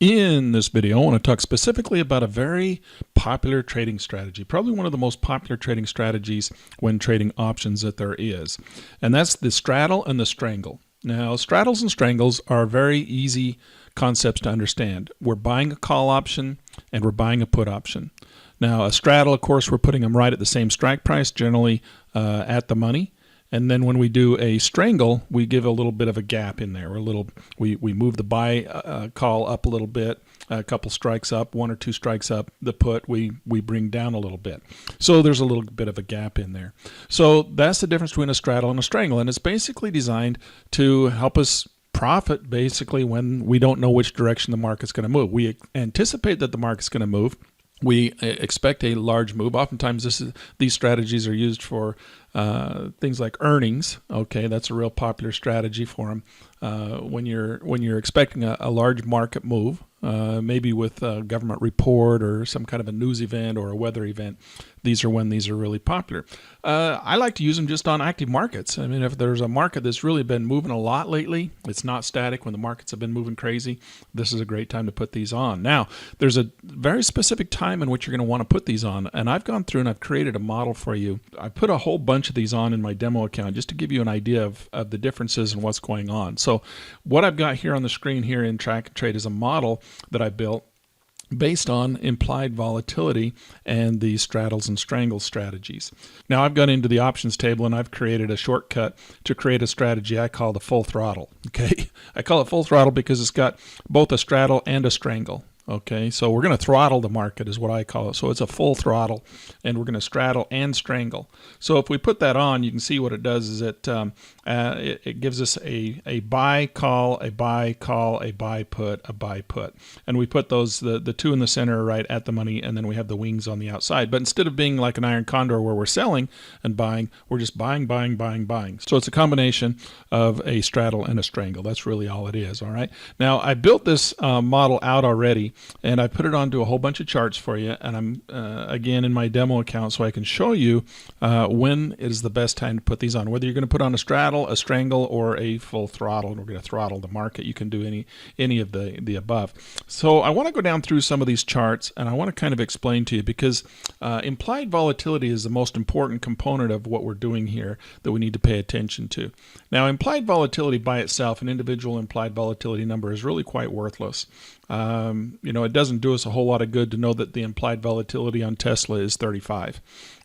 In this video, I want to talk specifically about a very popular trading strategy, probably one of the most popular trading strategies when trading options that there is, and that's the straddle and the strangle. Now, straddles and strangles are very easy concepts to understand. We're buying a call option and we're buying a put option. Now, a straddle, of course, we're putting them right at the same strike price, generally at the money. And then when we do a strangle, we give a little bit of a gap in there. We move the buy call up a little bit, a couple strikes up, one or two strikes up. The put we bring down a little bit. So there's a little bit of a gap in there. So that's the difference between a straddle and a strangle. And it's basically designed to help us profit basically when we don't know which direction the market's going to move. We anticipate that the market's going to move. We expect a large move. Oftentimes these strategies are used for things like earnings. Okay, that's a real popular strategy for them. When you're expecting a large market move, maybe with a government report or some kind of a news event or a weather event, these are when these are really popular. I like to use them just on active markets. I mean, if there's a market that's really been moving a lot lately, it's not static when the markets have been moving crazy, this is a great time to put these on. Now, there's a very specific time in which you're going to want to put these on, and I've gone through and I've created a model for you. I put a whole bunch of these on in my demo account just to give you an idea of the differences and what's going on. So what I've got here on the screen here in Track and Trade is a model that I built based on implied volatility and the straddles and strangles strategies. Now I've gone into the options table and I've created a shortcut to create a strategy I call the full throttle. Okay, I call it full throttle because it's got both a straddle and a strangle. Okay, so we're going to throttle the market is what I call it. So it's a full throttle, and we're going to straddle and strangle. So if we put that on, you can see what it does is it gives us a buy call, a buy call, a buy put, a buy put. And we put those, the two in the center right at the money, and then we have the wings on the outside. But instead of being like an iron condor where we're selling and buying, we're just buying, buying, buying, buying. So it's a combination of a straddle and a strangle. That's really all it is, all right? Now, I built this model out already, and I put it onto a whole bunch of charts for you, and I'm again in my demo account so I can show you when it is the best time to put these on. Whether you're going to put on a straddle, a strangle, or a full throttle, and we're going to throttle the market. You can do any of the above. So I want to go down through some of these charts, and I want to kind of explain to you because implied volatility is the most important component of what we're doing here that we need to pay attention to. Now, implied volatility by itself, an individual implied volatility number, is really quite worthless. It doesn't do us a whole lot of good to know that the implied volatility on Tesla is 35.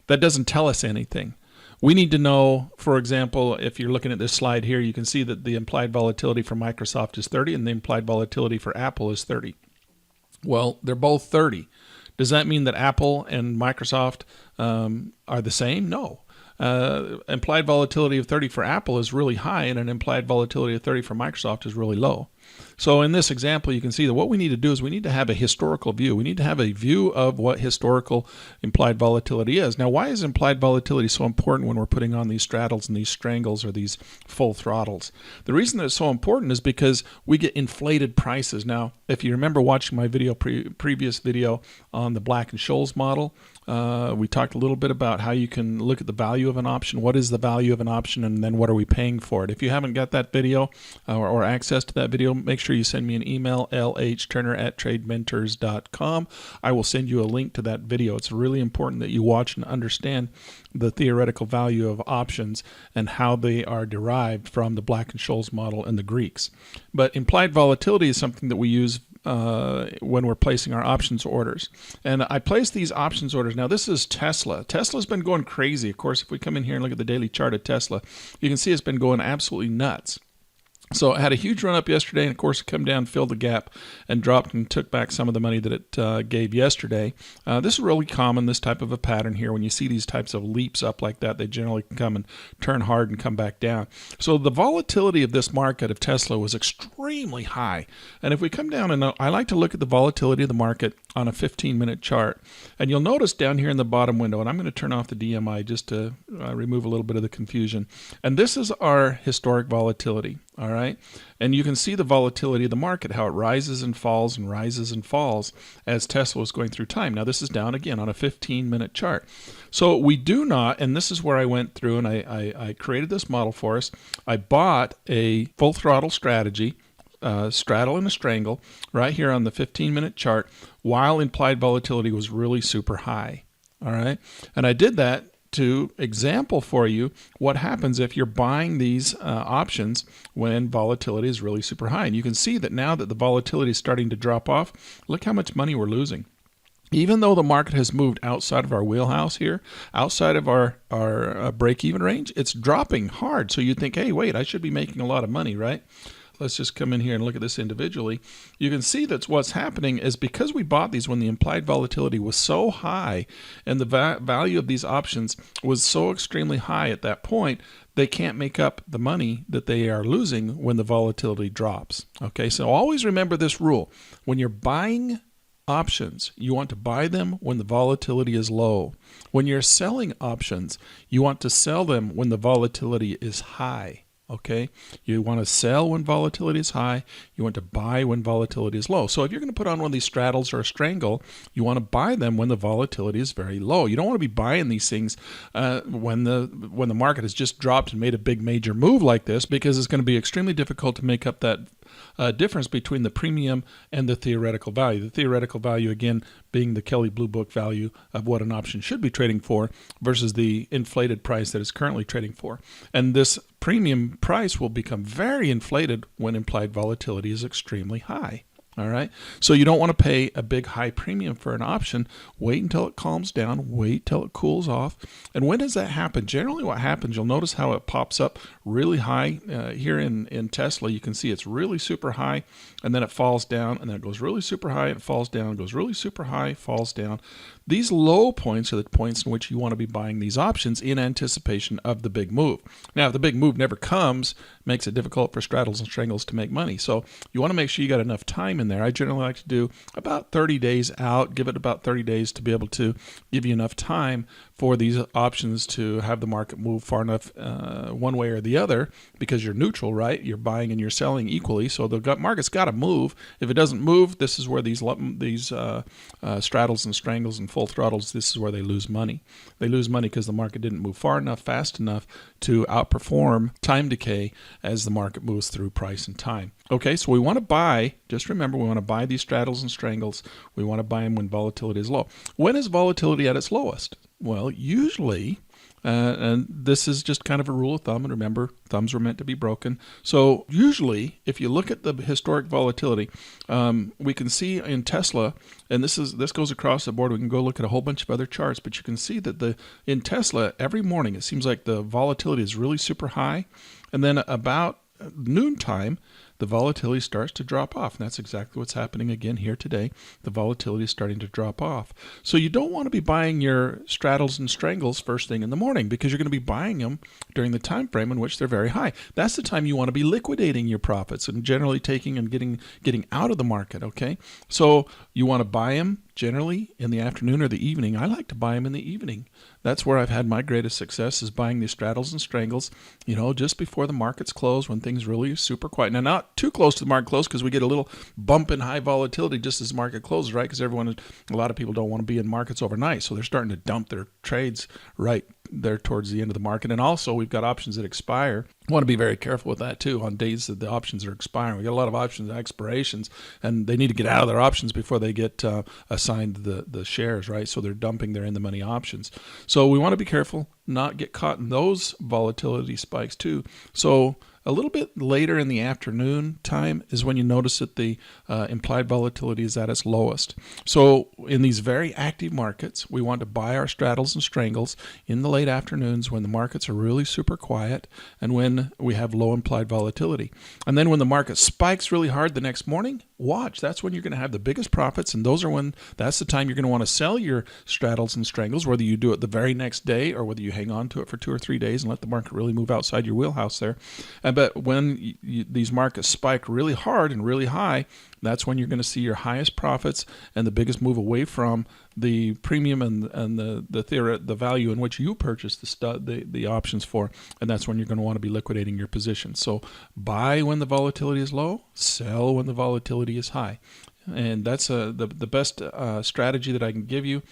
That doesn't tell us anything. We need to know, for example, if you're looking at this slide here, you can see that the implied volatility for Microsoft is 30 and the implied volatility for Apple is 30. Well, they're both 30. Does that mean that Apple and Microsoft are the same? No. Implied volatility of 30 for Apple is really high, and an implied volatility of 30 for Microsoft is really low. So in this example, you can see that what we need to do is we need to have a historical view. We need to have a view of what historical implied volatility is. Now, why is implied volatility so important when we're putting on these straddles and these strangles or these full throttles? The reason that it's so important is because we get inflated prices. Now, if you remember watching my previous video on the Black and Scholes model, we talked a little bit about how you can look at the value of an option. What is the value of an option, and then what are we paying for it? If you haven't got that video or access to that video, make sure you send me an email, lhturner@tradementors.com. I will send you a link to that video. It's really important that you watch and understand the theoretical value of options and how they are derived from the Black and Scholes model and the Greeks. But implied volatility is something that we use when we're placing our options orders. And I place these options orders. Now, this is Tesla. Tesla's been going crazy. Of course, if we come in here and look at the daily chart of Tesla, you can see it's been going absolutely nuts. So it had a huge run up yesterday, and of course it come down, filled the gap, and dropped and took back some of the money that it gave yesterday. This is really common, this type of a pattern here. When you see these types of leaps up like that, they generally come and turn hard and come back down. So the volatility of this market of Tesla was extremely high. And if we come down, and I like to look at the volatility of the market on a 15-minute chart, and you'll notice down here in the bottom window, and I'm going to turn off the DMI just to remove a little bit of the confusion. And this is our historic volatility. All right. And you can see the volatility of the market, how it rises and falls and rises and falls as Tesla was going through time. Now, this is down again on a 15-minute chart. So we do not, and this is where I went through and I created this model for us. I bought a full throttle strategy straddle and a strangle right here on the 15-minute chart while implied volatility was really super high. All right, and I did that to example for you what happens if you're buying these options when volatility is really super high. And you can see that now that the volatility is starting to drop off, look how much money we're losing. Even though the market has moved outside of our wheelhouse here, outside of our break-even range, it's dropping hard. So you'd think, hey, wait, I should be making a lot of money, right? Let's just come in here and look at this individually. You can see that what's happening is because we bought these when the implied volatility was so high and the value of these options was so extremely high at that point, they can't make up the money that they are losing when the volatility drops. Okay, so always remember this rule. When you're buying options, you want to buy them when the volatility is low. When you're selling options, you want to sell them when the volatility is high. Okay, you want to sell when volatility is high. You want to buy when volatility is low. So if you're going to put on one of these straddles or a strangle, you want to buy them when the volatility is very low. You don't want to be buying these things when the market has just dropped and made a big major move like this, because it's going to be extremely difficult to make up that difference between the premium and the theoretical value. The theoretical value, again, being the Kelley Blue Book value of what an option should be trading for versus the inflated price that it's currently trading for. And this premium price will become very inflated when implied volatility is extremely high. All right, so you don't want to pay a big high premium for an option. Wait until it calms down, wait till it cools off. And when does that happen? Generally what happens, you'll notice how it pops up really high. Here in Tesla, you can see it's really super high, and then it falls down, and then it goes really super high, and falls down, goes really super high, falls down. These low points are the points in which you want to be buying these options in anticipation of the big move. Now, if the big move never comes, it makes it difficult for straddles and strangles to make money. So you want to make sure you got enough time in there. I generally like to do about 30 days out, give it about 30 days to be able to give you enough time for these options to have the market move far enough one way or the other, because you're neutral, right? You're buying and you're selling equally, so the market's got to move. If it doesn't move, this is where these straddles and strangles and full throttles, this is where they lose money. They lose money because the market didn't move far enough, fast enough to outperform time decay as the market moves through price and time. Okay, so we want to buy, just remember, we want to buy these straddles and strangles. We want to buy them when volatility is low. When is volatility at its lowest? Well, usually, and this is just kind of a rule of thumb, and remember, thumbs were meant to be broken. So usually, if you look at the historic volatility, we can see in Tesla, and this goes across the board. We can go look at a whole bunch of other charts, but you can see that in Tesla, every morning, it seems like the volatility is really super high, and then about noontime, the volatility starts to drop off. And that's exactly what's happening again here today. The volatility is starting to drop off. So you don't want to be buying your straddles and strangles first thing in the morning, because you're going to be buying them during the time frame in which they're very high. That's the time you want to be liquidating your profits and generally taking and getting out of the market, okay? So you want to buy them generally in the afternoon or the evening. I like to buy them in the evening. That's where I've had my greatest success, is buying these straddles and strangles, just before the markets close, when things really are super quiet. Now, not too close to the market close, because we get a little bump in high volatility just as the market closes, right? Because a lot of people don't want to be in markets overnight, so they're starting to dump their trades right there towards the end of the market. And also, we've got options that expire. I want to be very careful with that too on days that the options are expiring. We got a lot of options expirations, and they need to get out of their options before they get assigned the shares, right? So they're dumping their in-the-money options. So we want to be careful, not get caught in those volatility spikes too. So a little bit later in the afternoon time is when you notice that the implied volatility is at its lowest. So in these very active markets, we want to buy our straddles and strangles in the late afternoons when the markets are really super quiet and when we have low implied volatility. And then when the market spikes really hard the next morning, watch. That's when you're going to have the biggest profits, and that's the time you're going to want to sell your straddles and strangles, whether you do it the very next day or whether you hang on to it for 2 or 3 days and let the market really move outside your wheelhouse there. But when these markets spike really hard and really high, that's when you're going to see your highest profits and the biggest move away from the premium and the value in which you purchased the options for, and that's when you're going to want to be liquidating your position. So buy when the volatility is low, sell when the volatility is high. And that's the best strategy that I can give you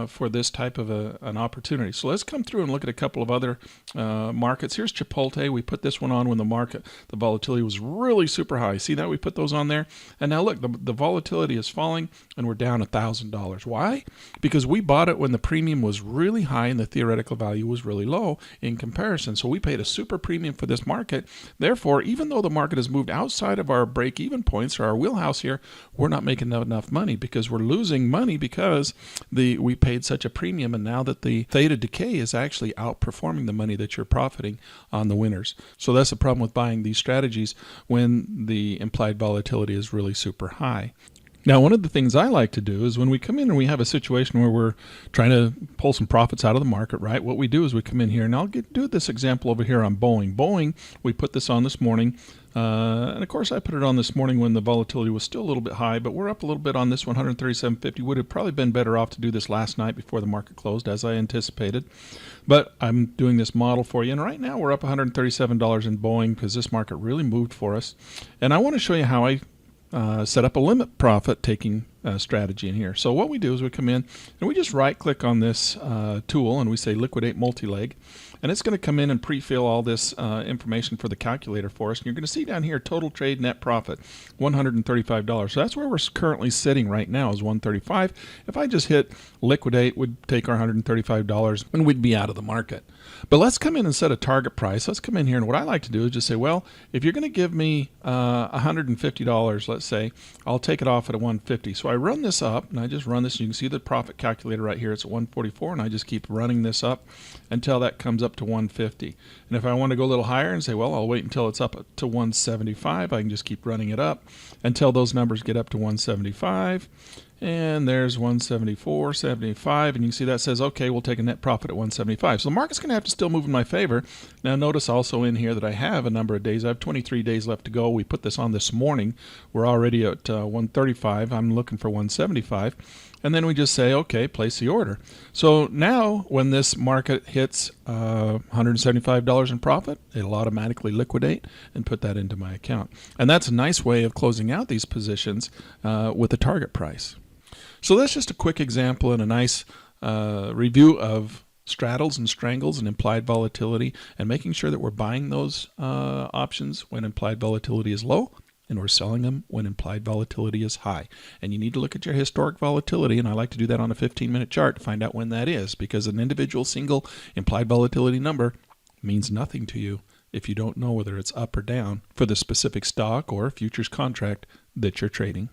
for this type of an opportunity. So let's come through and look at a couple of other markets. Here's Chipotle. We put this one on when the volatility was really super high. See that? We put those on there. And now look, the volatility is falling and we're down $1,000. Why? Because we bought it when the premium was really high and the theoretical value was really low in comparison. So we paid a super premium for this market. Therefore, even though the market has moved outside of our break-even points or our wheelhouse here, we're not making enough money because we're losing money because we paid such a premium, and now that the theta decay is actually outperforming the money that you're profiting on the winners. So that's the problem with buying these strategies when the implied volatility is really super high. Now, one of the things I like to do is when we come in and we have a situation where we're trying to pull some profits out of the market, right? What we do is we come in here, and I'll do this example over here on Boeing. Boeing, we put this on this morning. And of course, I put it on this morning when the volatility was still a little bit high, but we're up a little bit on this 137.50. Would have probably been better off to do this last night before the market closed, as I anticipated. But I'm doing this model for you. And right now, we're up $137 in Boeing because this market really moved for us. And I want to show you how I set up a limit profit taking strategy in here. So what we do is we come in and we just right click on this tool and we say liquidate multi-leg, and it's going to come in and pre-fill all this information for the calculator for us. And you're going to see down here total trade net profit $135. So that's where we're currently sitting right now, is $135. If I just hit liquidate, would take our $135 and we'd be out of the market. But let's come in and set a target price. Let's come in here, and what I like to do is just say, well, if you're going to give me $150, let's say, I'll take it off at a 150. So I run this up, and I just run this. You can see the profit calculator right here. It's at 144, and I just keep running this up until that comes up to 150. And if I want to go a little higher and say, well, I'll wait until it's up to 175, I can just keep running it up until those numbers get up to 175. And there's 174, 75, and you can see that says, okay, we'll take a net profit at 175. So the market's going to have to still move in my favor. Now notice also in here that I have a number of days. I have 23 days left to go. We put this on this morning. We're already at 135. I'm looking for 175. And then we just say, okay, place the order. So now when this market hits $175 in profit, it'll automatically liquidate and put that into my account. And that's a nice way of closing out these positions with a target price. So that's just a quick example and a nice review of straddles and strangles and implied volatility, and making sure that we're buying those options when implied volatility is low, and we're selling them when implied volatility is high. And you need to look at your historic volatility, and I like to do that on a 15-minute chart to find out when that is, because an individual single implied volatility number means nothing to you if you don't know whether it's up or down for the specific stock or futures contract that you're trading.